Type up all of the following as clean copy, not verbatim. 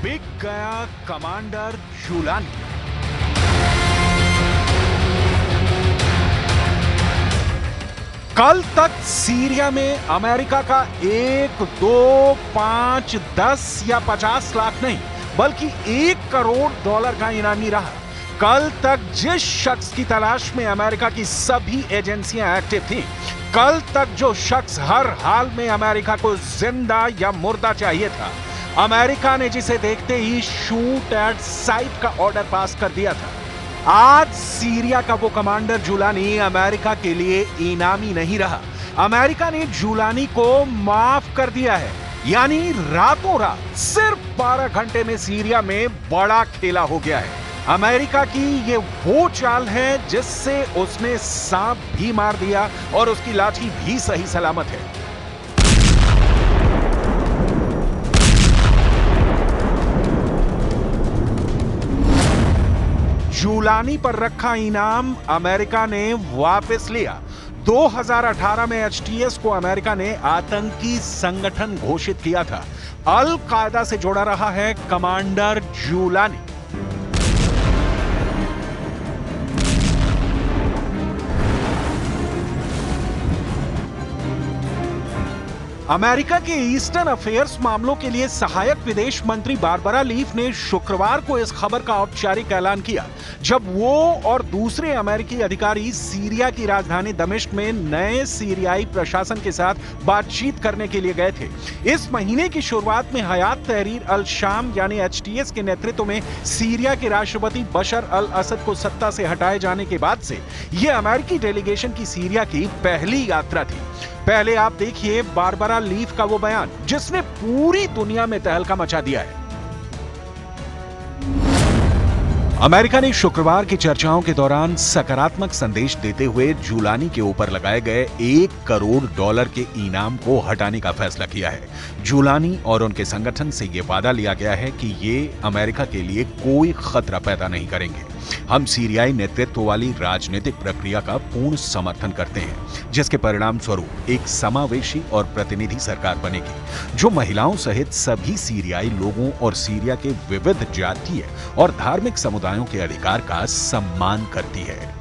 बिक गया commander Jolani. कल तक सीरिया में अमेरिका का 1, 2, 5, 10 या 50 लाख नहीं बल्कि $1 करोड़ का इनामी रहा। कल तक जिस शख्स की तलाश में अमेरिका की सभी एजेंसियां एक्टिव थीं, कल तक जो शख्स हर हाल में अमेरिका को जिंदा या मुर्दा चाहिए था, अमेरिका ने जिसे देखते ही शूट एट साइट का ऑर्डर पास कर दिया था। आज सीरिया का वो कमांडर जुलानी अमेरिका के लिए इनामी नहीं रहा। अमेरिका ने जुलानी को माफ कर दिया है, यानी रातों रात सिर्फ 12 घंटे में सीरिया में बड़ा खेला हो गया है। अमेरिका की ये वो चाल है जिससे उसने सांप भी मार दिया और उसकी लाठी भी सही सलामत है। जुलानी पर रखा इनाम अमेरिका ने वापस लिया। 2018 में एचटीएस को अमेरिका ने आतंकी संगठन घोषित किया था। अल कायदा से जुड़ा रहा है कमांडर जुलानी। अमेरिका के ईस्टर्न अफेयर्स मामलों के लिए सहायक विदेश मंत्री बारबरा लीफ ने शुक्रवार को इस खबर का औपचारिक ऐलान किया, जब वो और दूसरे अमेरिकी अधिकारी सीरिया की राजधानी दमिश्क में नए सीरियाई प्रशासन के साथ बातचीत करने के लिए गए थे। इस महीने की शुरुआत में हयात तहरीर अल शाम यानी एचटीएस के नेतृत्व में सीरिया के राष्ट्रपति बशर अल असद को सत्ता से हटाए जाने के बाद से यह अमेरिकी डेलीगेशन की सीरिया की पहली यात्रा थी। पहले आप देखिए बारबरा लीफ का वो बयान जिसने पूरी दुनिया में तहलका मचा दिया है। अमेरिका ने शुक्रवार की चर्चाओं के दौरान सकारात्मक संदेश देते हुए जुलानी के ऊपर लगाए गए $1 करोड़ के इनाम को हटाने का फैसला किया है। जुलानी और उनके संगठन से यह वादा लिया गया है कि ये अमेरिका के लिए कोई खतरा पैदा नहीं करेंगे। हम सीरियाई नेतृत्व वाली राजनीतिक प्रक्रिया का पूर्ण समर्थन करते हैं, जिसके परिणाम स्वरूप एक समावेशी और प्रतिनिधि सरकार बनेगी जो महिलाओं सहित सभी सीरियाई लोगों और सीरिया के विविध जातीय और धार्मिक समुदायों के अधिकार का सम्मान करती है।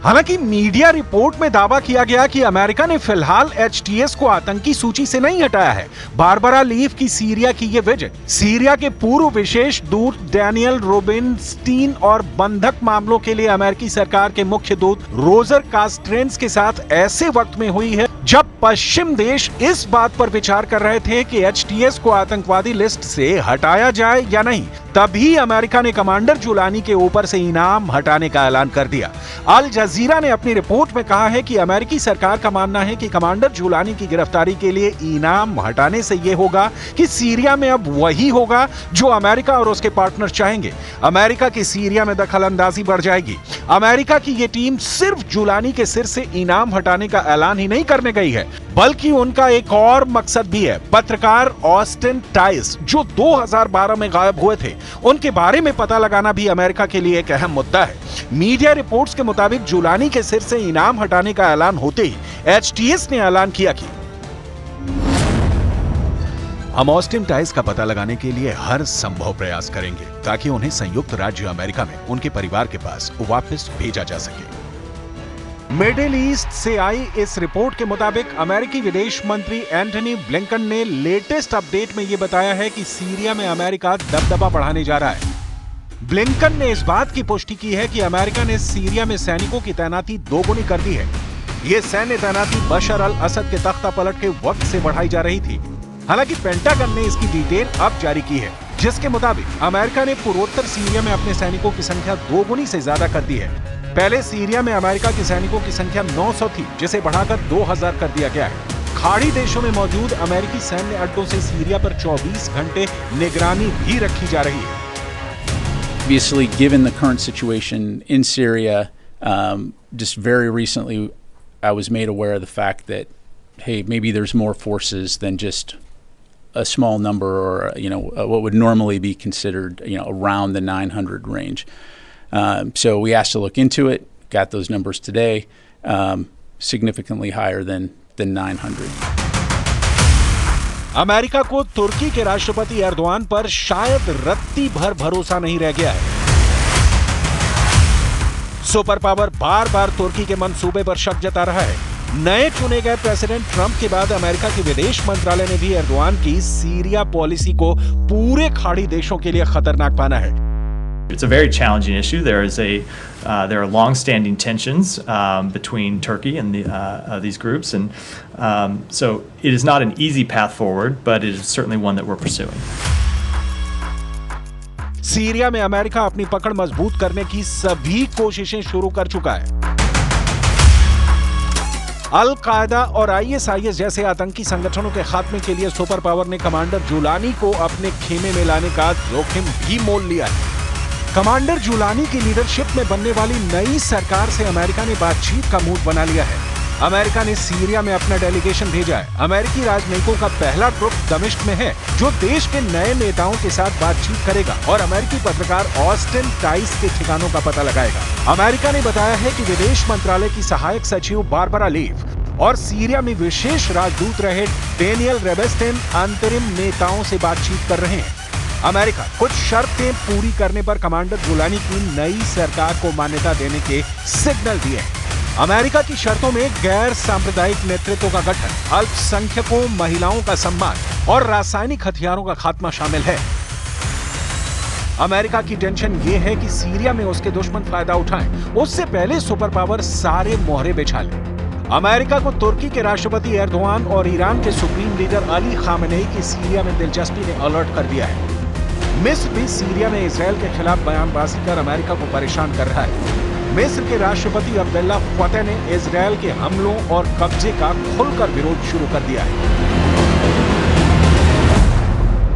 हालांकि मीडिया रिपोर्ट में दावा किया गया कि अमेरिका ने फिलहाल एचटीएस को आतंकी सूची से नहीं हटाया है। बारबरा लीफ की सीरिया की ये विजिट सीरिया के पूर्व विशेष दूत डैनियल रोबिनस्टीन और बंधक मामलों के लिए अमेरिकी सरकार के मुख्य दूत रोजर कास्ट्रेंस के साथ ऐसे वक्त में हुई है जब पश्चिम देश इस बात पर विचार कर रहे थे कि एचटीएस को आतंकवादी लिस्ट से हटाया जाए या नहीं। तभी अमेरिका ने कमांडर जुलानी के ऊपर से इनाम हटाने का ऐलान कर दिया। अल जजीरा ने अपनी रिपोर्ट में कहा है कि अमेरिकी सरकार का मानना है कि कमांडर जुलानी की गिरफ्तारी के लिए इनाम हटाने से यह होगा कि सीरिया में अब वही होगा जो अमेरिका और उसके पार्टनर चाहेंगे। अमेरिका की सीरिया में दखलंदाजी बढ़ जाएगी। अमेरिका की यह टीम सिर्फ जुलानी के सिर से इनाम हटाने का ऐलान ही नहीं करने गई है, बल्कि उनका एक और मकसद भी है। पत्रकार ऑस्टिन टाइस जो 2012 में गायब हुए थे, उनके बारे में पता लगाना भी अमेरिका के लिए एक अहम मुद्दा है। मीडिया रिपोर्ट्स के मुताबिक जुलानी के सिर से इनाम हटाने का ऐलान होते ही एचटीएस ने ऐलान किया कि हम ऑस्टिन टाइस का पता लगाने के लिए हर संभव प्रयास करेंगे ताकि उन्हें संयुक्त राज्य अमेरिका में उनके परिवार के पास वापस भेजा जा सके। मिडिल ईस्ट से आई इस रिपोर्ट के मुताबिक अमेरिकी विदेश मंत्री एंटनी ब्लिंकन ने लेटेस्ट अपडेट में यह बताया है कि सीरिया में अमेरिका दबदबा बढ़ाने जा रहा है। ब्लिंकन ने इस बात की पुष्टि की है कि अमेरिका ने सीरिया में सैनिकों की तैनाती दोगुनी कर दी है। यह सैन्य तैनाती बशर अल असद के तख्ता पलट के वक्त से बढ़ाई जा रही थी। हालांकि पेंटागन ने इसकी डिटेल अब जारी की है, जिसके मुताबिक अमेरिका ने पूर्वोत्तर सीरिया में अपने सैनिकों की संख्या दोगुनी से ज्यादा कर दी है। पहले सीरिया में अमेरिका के सैनिकों की संख्या 900 थी, जिसे बढ़ाकर 2000 कर दिया गया है। खाड़ी देशों में मौजूद अमेरिकी सैन्य अड्डों से सीरिया पर 24 घंटे निगरानी भी रखी जा रही है। Obviously, given the current situation in Syria, just very recently, I was made aware of the fact that, hey, maybe there's more forces than just a small number, or what would normally be considered, around the 900 range. So we asked to look into it. Got those numbers today. significantly higher than 900. America को तुर्की के राष्ट्रपति Erdogan पर शायद रत्ती भर भरोसा नहीं रह गया है। सुपर पावर बार बार तुर्की के मंसूबे पर शक जता रहा है। नए चुने गए प्रेसिडेंट ट्रंप के बाद अमेरिका के विदेश मंत्रालय ने भी एर्दोआन की सीरिया पॉलिसी को पूरे खाड़ी देशों के लिए खतरनाक माना है। It's a very challenging issue. There are long-standing tensions between Turkey and these groups, and so it is not an easy path forward, but it is certainly one that we're pursuing. Syria में America अपनी पकड़ मजबूत करने की सभी कोशिशें शुरू कर चुका है। अल कायदा और ISIS जैसे आतंकी संगठनों के खात्मे के लिए सुपर पावर ने कमांडर जुलानी को अपने खेमे में लाने का जोखिम भी मोल लिया है। कमांडर जुलानी की लीडरशिप में बनने वाली नई सरकार से अमेरिका ने बातचीत का मूड बना लिया है। अमेरिका ने सीरिया में अपना डेलीगेशन भेजा है। अमेरिकी राजनयिकों का पहला ग्रुप दमिश्क में है, जो देश के नए नेताओं के साथ बातचीत करेगा और अमेरिकी पत्रकार ऑस्टिन टाइस के ठिकानों का पता लगाएगा। अमेरिका ने बताया है कि विदेश मंत्रालय की सहायक सचिव बारबरा लीफ और सीरिया में विशेष राजदूत रहे डेनियल रेबेस्टेन अंतरिम नेताओं से बातचीत कर रहे हैं। अमेरिका कुछ शर्तें पूरी करने पर कमांडर जुलानी की नई सरकार को मान्यता देने के सिग्नल दिए हैं। अमेरिका की शर्तों में गैर सांप्रदायिक नेतृत्व का गठन, अल्पसंख्यकों, महिलाओं का सम्मान और रासायनिक हथियारों का खात्मा शामिल है। अमेरिका की टेंशन ये है कि सीरिया में उसके दुश्मन फायदा उठाएं, उससे पहले सुपर पावर सारे मोहरे बिछा ले। अमेरिका को तुर्की के राष्ट्रपति एर्दोआन और ईरान के सुप्रीम लीडर अली खामेनेई की सीरिया में दिलचस्पी ने अलर्ट कर दिया है। मिस्र भी सीरिया में इजरायल के खिलाफ बयानबाजी कर अमेरिका को परेशान कर रहा है। मिस्र के राष्ट्रपति अब्दुल्ला फतेह ने इजरायल के हमलों और कब्जे का खुलकर विरोध शुरू कर दिया है।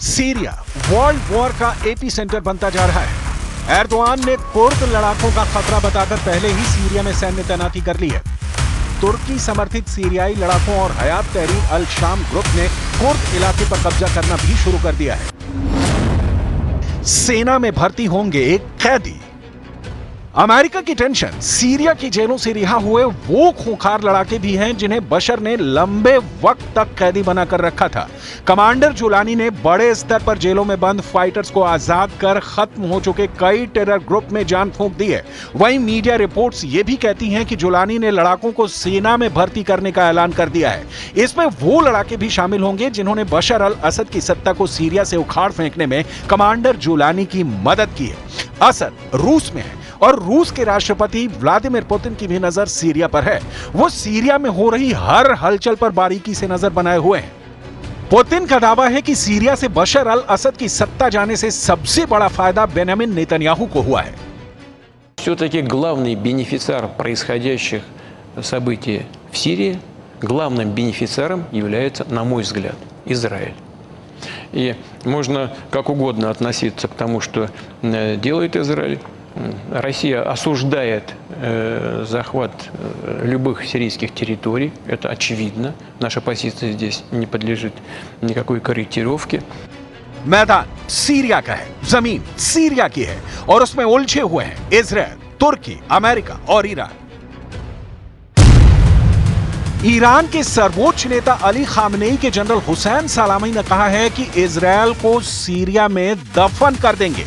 सीरिया वर्ल्ड वॉर का एपी सेंटर बनता जा रहा है। एर्दोआन ने कुर्द लड़ाकों का खतरा बताकर पहले ही सीरिया में सैन्य तैनाती कर ली है। तुर्की समर्थित सीरियाई लड़ाकों और हयात तहरीर अल शाम ग्रुप ने कुर्द इलाके पर कब्जा करना भी शुरू कर दिया है। सेना में भर्ती होंगे कैदी। अमेरिका की टेंशन सीरिया की जेलों से रिहा हुए वो खूंखार लड़ाके भी हैं जिन्हें बशर ने लंबे वक्त तक कैदी बनाकर रखा था। कमांडर जुलानी ने बड़े स्तर पर जेलों में बंद फाइटर्स को आजाद कर खत्म हो चुके कई टेरर ग्रुप में जान फूंक दी है। वहीं मीडिया रिपोर्ट्स ये भी कहती हैं कि जुलानी ने लड़ाकों को सेना में भर्ती करने का ऐलान कर दिया है। इसमें वो लड़ाके भी शामिल होंगे जिन्होंने बशर अल असद की सत्ता को सीरिया से उखाड़ फेंकने में कमांडर जुलानी की मदद की है। असद रूस में है और रूस के राष्ट्रपति व्लादिमीर पुतिन की भी नजर सीरिया पर है। वो सीरिया में हो रही हर हलचल पर बारीकी से नजर बनाए हुए हैं। पुतिन का दावा है कि सीरिया से बशर अल असद की सत्ता जाने से सबसे बड़ा फायदा बेंजामिन नेतन्याहू को हुआ है। Все-таки главный бенефициар происходящих событий в Сирии, главным бенефициаром является, на мой взгляд, Израиль. И можно как угодно относиться к тому, что делает Израиль. Россия осуждает захват любых сирийских территорий, это очевидно. Наша позиция здесь не подлежит никакой корректировке. मैदान सीरिया का है, जमीन सीरिया की है और उसमें उलझे हुए हैं इजराइल, तुर्की, अमेरिका और ईरान। ईरान के सर्वोच्च नेता अली खामेनेई के जनरल हुसैन सलामी ने कहा है कि इजराइल को सीरिया में दफन कर देंगे।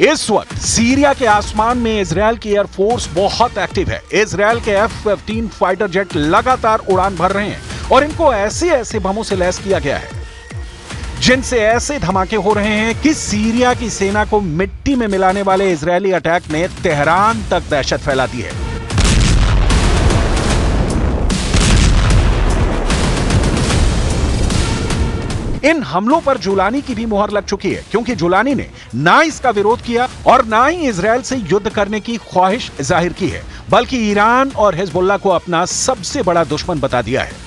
इस वक्त सीरिया के आसमान में इजरायल की एयरफोर्स बहुत एक्टिव है। इजरायल के F-15 फाइटर जेट लगातार उड़ान भर रहे हैं और इनको ऐसे ऐसे बमों से लैस किया गया है। जिनसे ऐसे धमाके हो रहे हैं कि सीरिया की सेना को मिट्टी में मिलाने वाले इजरायली अटैक ने तेहरान तक दहशत फैला दी है। इन हमलों पर जुलानी की भी मुहर लग चुकी है, क्योंकि जुलानी ने ना इसका विरोध किया और ना ही इजरायल से युद्ध करने की ख्वाहिश जाहिर की है, बल्कि ईरान और हिजबुल्लाह को अपना सबसे बड़ा दुश्मन बता दिया है।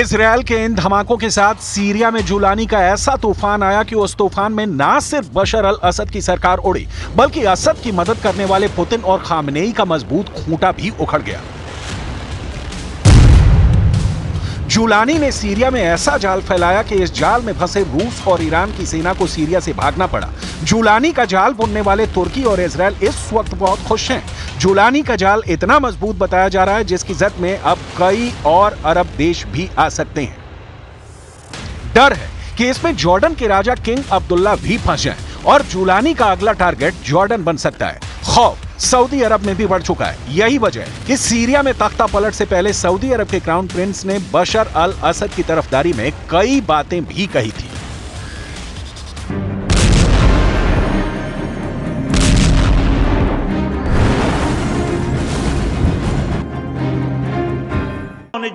इजरायल के इन धमाकों के साथ सीरिया में जुलानी का ऐसा तूफान आया कि उस तूफान में ना सिर्फ बशर अल असद की सरकार उड़ी, बल्कि असद की मदद करने वाले पुतिन और खामनेई का मजबूत खूंटा भी उखड़ गया। जुलानी ने सीरिया में ऐसा जाल फैलाया कि इस जाल में फंसे रूस और ईरान की सेना को सीरिया से भागना पड़ा। जुलानी का जाल बुनने वाले तुर्की और इजरायल इस वक्त बहुत खुश हैं। जुलानी का जाल इतना मजबूत बताया जा रहा है जिसकी जद में अब कई और अरब देश भी आ सकते हैं। डर है कि इसमें जॉर्डन के राजा किंग अब्दुल्ला भी फंस जाएं और जुलानी का अगला टारगेट जॉर्डन बन सकता है। खौफ सऊदी अरब में भी बढ़ चुका है। यही वजह है कि सीरिया में तख्ता पलट से पहले सऊदी अरब के क्राउन प्रिंस ने बशर अल असद की तरफदारी में कई बातें भी कही थी।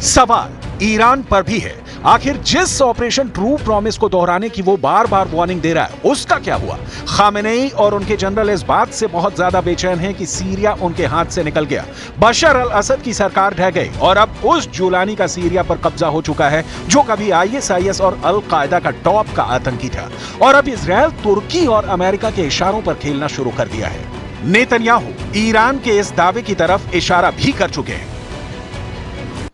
सवाल ईरान पर भी है। आखिर जिस ऑपरेशन ट्रू प्रॉमिस को दोहराने की वो बार बार वार्निंग दे रहा है, उसका क्या हुआ? खामेनेई और उनके जनरल इस बात से बहुत ज्यादा बेचैन हैं कि सीरिया उनके हाथ से निकल गया। बशर अल असद की सरकार ढह गई और अब उस जुलानी का सीरिया पर कब्जा हो चुका है, जो कभी ISIS और अल कायदा का टॉप का आतंकी था। और अब इजरायल तुर्की और अमेरिका के इशारों पर खेलना शुरू कर दिया है। नेतन्याहू ईरान के इस दावे की तरफ इशारा भी कर चुके हैं।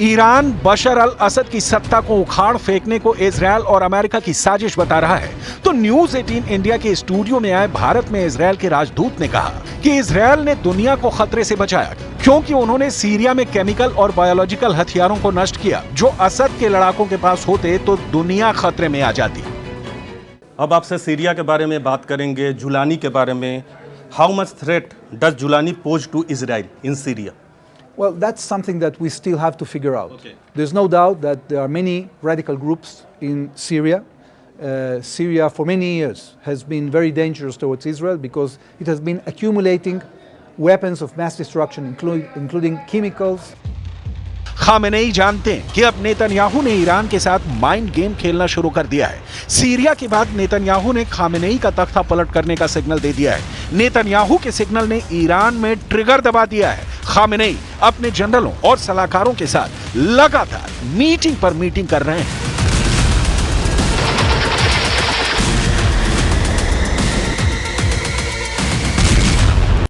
ईरान बशर अल असद की सत्ता को उखाड़ फेंकने को इजरायल और अमेरिका की साजिश बता रहा है, तो न्यूज 18 इंडिया के स्टूडियो में आए भारत में इजरायल के राजदूत ने कहा कि इजरायल ने दुनिया को खतरे से बचाया क्योंकि उन्होंने सीरिया में केमिकल और बायोलॉजिकल हथियारों को नष्ट किया। जो असद के लड़ाकों के पास होते तो दुनिया खतरे में आ जाती। अब आपसे सीरिया के बारे में बात करेंगे, जुलानी के बारे में। How much threat does Jolani pose to Israel in Syria? Well, that's something that we still have to figure out. Okay. There's no doubt that there are many radical groups in Syria. Syria for many years has been very dangerous towards Israel because it has been accumulating weapons of mass destruction, including chemicals. Khamenei जानते हैं कि अब Netanyahu ने Iran के साथ mind game खेलना शुरू कर दिया है। सीरिया के बाद नेतन्याहू ने खामेनेई का तख्ता पलट करने का सिग्नल दे दिया है। नेतन्याहू के सिग्नल ने ईरान में ट्रिगर दबा दिया है। खामेनेई अपने जनरलों और सलाहकारों के साथ लगातार मीटिंग पर मीटिंग कर रहे हैं।